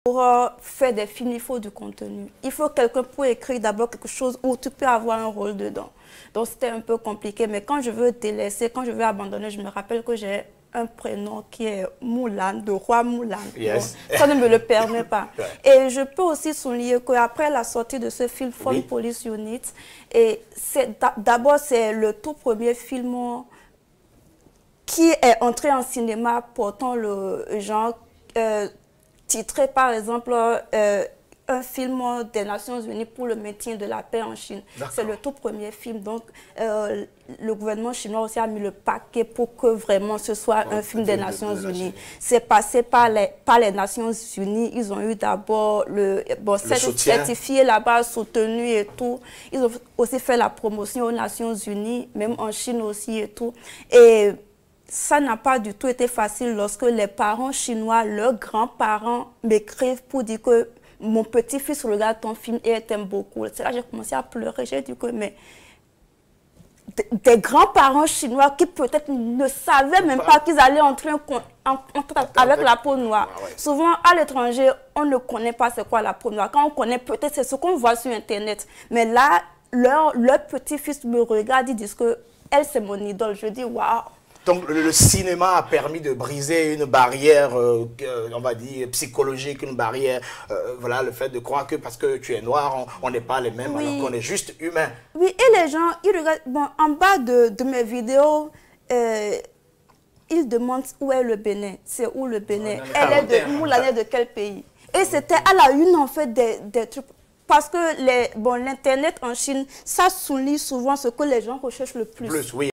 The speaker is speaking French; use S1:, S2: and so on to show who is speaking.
S1: Pour faire des films, il faut du contenu. Il faut quelqu'un pour écrire d'abord quelque chose où tu peux avoir un rôle dedans. Donc c'était un peu compliqué, mais quand je veux délaisser, quand je veux abandonner, je me rappelle que j'ai un prénom qui est Moulin, de Roi Moulin.
S2: Yes.
S1: Ça ne me le permet pas. Et je peux aussi souligner qu'après la sortie de ce film, Phone
S2: Oui.
S1: Police Unit, et d'abord c'est le tout premier film qui est entré en cinéma portant le genre titré par exemple un film des Nations Unies pour le maintien de la paix en Chine. C'est le tout premier film, donc le gouvernement chinois aussi a mis le paquet pour que vraiment ce soit un film des Nations Unies. C'est passé par les Nations Unies, ils ont eu d'abord le certifié là-bas, soutenu et tout. Ils ont aussi fait la promotion aux Nations Unies, même en Chine aussi et tout. Et ça n'a pas du tout été facile lorsque les parents chinois, leurs grands-parents m'écrivent pour dire que mon petit-fils regarde ton film et il t'aime beaucoup. C'est là que j'ai commencé à pleurer. J'ai dit que mais des grands-parents chinois qui peut-être ne savaient même pas qu'ils allaient entrer en contact avec la peau noire. Souvent, à l'étranger, on ne connaît pas c'est quoi la peau noire. Quand on connaît, peut-être c'est ce qu'on voit sur Internet. Mais là, leur petit-fils me regarde, ils disent que elle, c'est mon idole. Je dis, waouh.
S2: Donc le cinéma a permis de briser une barrière, on va dire, psychologique, une barrière, voilà, le fait de croire que parce que tu es noir, on n'est pas les mêmes, alors qu'on est juste humain.
S1: Oui, et les gens, ils regardent, bon, en bas de mes vidéos, ils demandent où est le Bénin, c'est où le Bénin, elle est de où, elle est de quel pays. Et c'était à la une, en fait, des trucs. Parce que l'Internet en Chine, ça souligne souvent ce que les gens recherchent le plus.
S2: Oui.